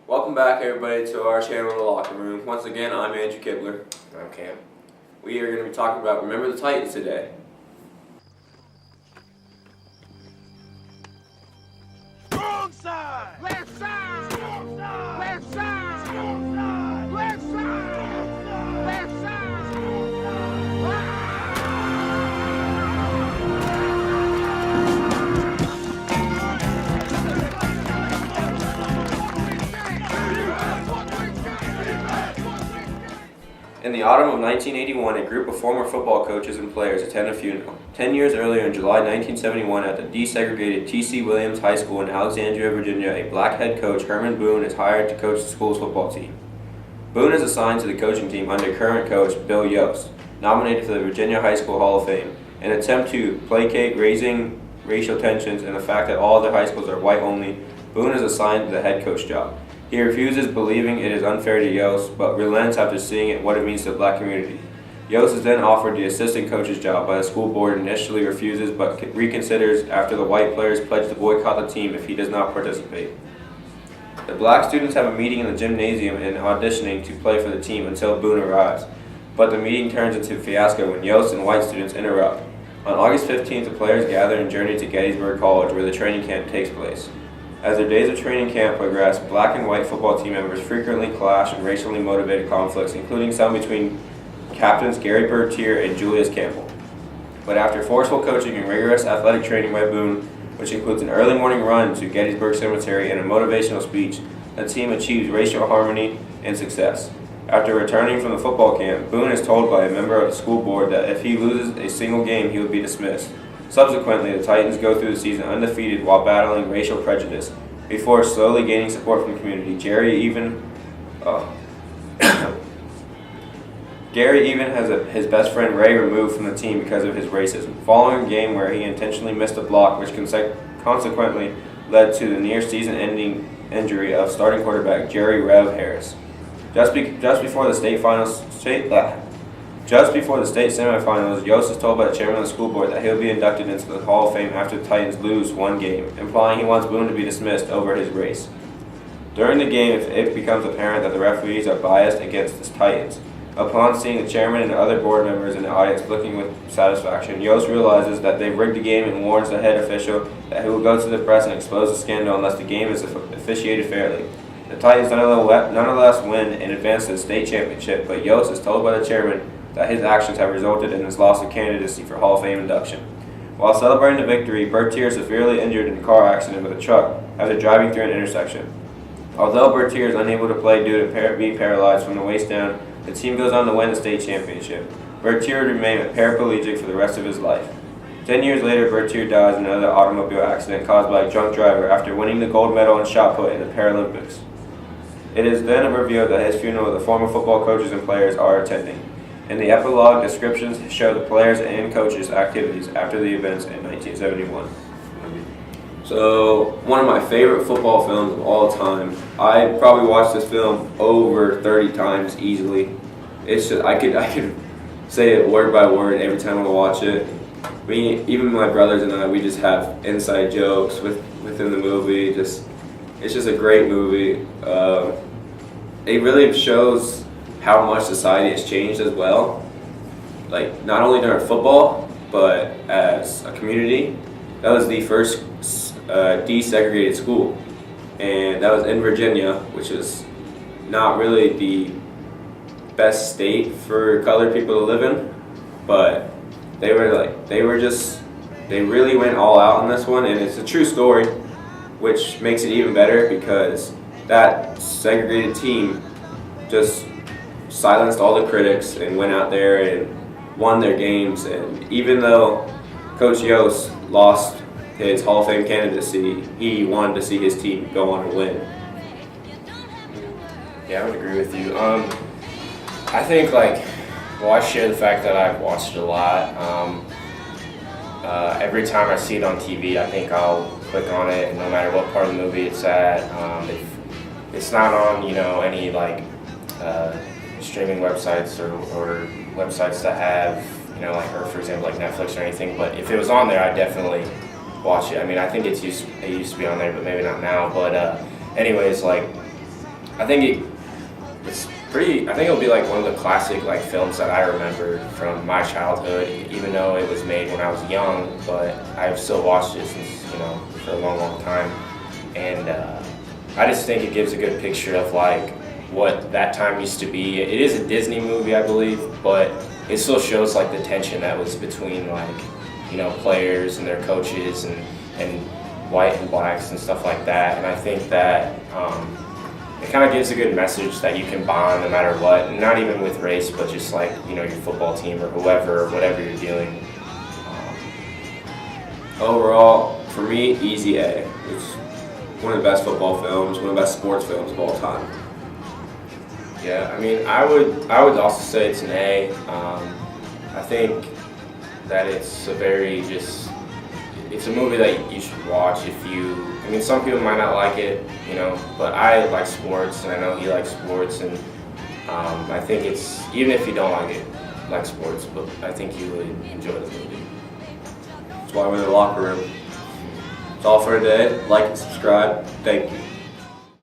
Welcome back, everybody, to our channel, The Locker Room. Once again, I'm Andrew Kibler. I'm Cam. We are going to be talking about Remember the Titans today. Wrong side! Left side! Left side! Left side! Left In the autumn of 1981, a group of former football coaches and players attend a funeral. 10 years earlier, in July 1971, at the desegregated T.C. Williams High School in Alexandria, Virginia, a black head coach, Herman Boone, is hired to coach the school's football team. Boone is assigned to the coaching team under current coach Bill Yost, nominated for the Virginia High School Hall of Fame, in an attempt to placate raising racial tensions and the fact that all other high schools are white only. Boone is assigned the head coach job. He refuses, believing it is unfair to Yost, but relents after seeing what it means to the black community. Yost is then offered the assistant coach's job by the school board and initially refuses, but reconsiders after the white players pledge to boycott the team if he does not participate. The black students have a meeting in the gymnasium and auditioning to play for the team until Boone arrives, but the meeting turns into a fiasco when Yost and white students interrupt. On August 15th, the players gather and journey to Gettysburg College, where the training camp takes place. As their days of training camp progress, black and white football team members frequently clash in racially motivated conflicts, including some between captains Gary Bertier and Julius Campbell. But after forceful coaching and rigorous athletic training by Boone, which includes an early morning run to Gettysburg Cemetery and a motivational speech, the team achieves racial harmony and success. After returning from the football camp, Boone is told by a member of the school board that if he loses a single game, he would be dismissed. Subsequently, the Titans go through the season undefeated while battling racial prejudice, before slowly gaining support from the community. Gary even has his best friend Ray removed from the team because of his racism, following a game where he intentionally missed a block, which consequently led to the near season-ending injury of starting quarterback Jerry Rev Harris. Just before the state semifinals, Yost is told by the chairman of the school board that he'll be inducted into the Hall of Fame after the Titans lose one game, implying he wants Boone to be dismissed over his race. During the game, it becomes apparent that the referees are biased against the Titans. Upon seeing the chairman and other board members in the audience looking with satisfaction, Yost realizes that they've rigged the game and warns the head official that he will go to the press and expose the scandal unless the game is officiated fairly. The Titans nonetheless win and advance to the state championship, but Yost is told by the chairman that his actions have resulted in his loss of candidacy for Hall of Fame induction. While celebrating the victory, Bertier is severely injured in a car accident with a truck after driving through an intersection. Although Bertier is unable to play due to being paralyzed from the waist down, the team goes on to win the state championship. Bertier would remain a paraplegic for the rest of his life. 10 years later, Bertier dies in another automobile accident caused by a drunk driver after winning the gold medal in shot put in the Paralympics. It is then revealed that his funeral the former football coaches and players are attending. In the epilogue, descriptions show the players and coaches' activities after the events in 1971. So, one of my favorite football films of all time. I probably watched this film over 30 times easily. It's just, I could say it word by word every time I watch it. Even my brothers and I, we just have inside jokes within the movie. It's just a great movie. It really shows how much society has changed as well. Like, not only during football, but as a community. That was the first desegregated school, and that was in Virginia, which is not really the best state for colored people to live in, but they really went all out on this one, and it's a true story, which makes it even better because that segregated team just silenced all the critics and went out there and won their games. And even though Coach Yost lost his Hall of Fame candidacy, he wanted to see his team go on and win. Yeah, I would agree with you. I think, I share the fact that I've watched it a lot. Every time I see it on TV, I think I'll click on it, no matter what part of the movie it's at. If it's not on, any streaming websites or websites that have, or for example, like Netflix or anything. But if it was on there, I'd definitely watch it. I mean, I think it used to be on there, but maybe not now. But anyways, I think it's pretty. I think it'll be like one of the classic like films that I remember from my childhood. Even though it was made when I was young, but I've still watched it since for a long time. And I just think it gives a good picture of like what that time used to be. It is a Disney movie, I believe, but it still shows like the tension that was between like players and their coaches and white and blacks and stuff like that. And I think that it kind of gives a good message that you can bond no matter what, and not even with race, but just like your football team or whoever, or whatever you're dealing. Overall, for me, easy A. It's one of the best football films, one of the best sports films of all time. Yeah, I mean, I would also say it's an A. I think that it's a movie that you should watch if you. I mean, some people might not like it, but I like sports, and I know he likes sports, and I think it's, even if you don't like sports, but I think you would enjoy the movie. That's why we're in the locker room. That's all for today. Like and subscribe. Thank you.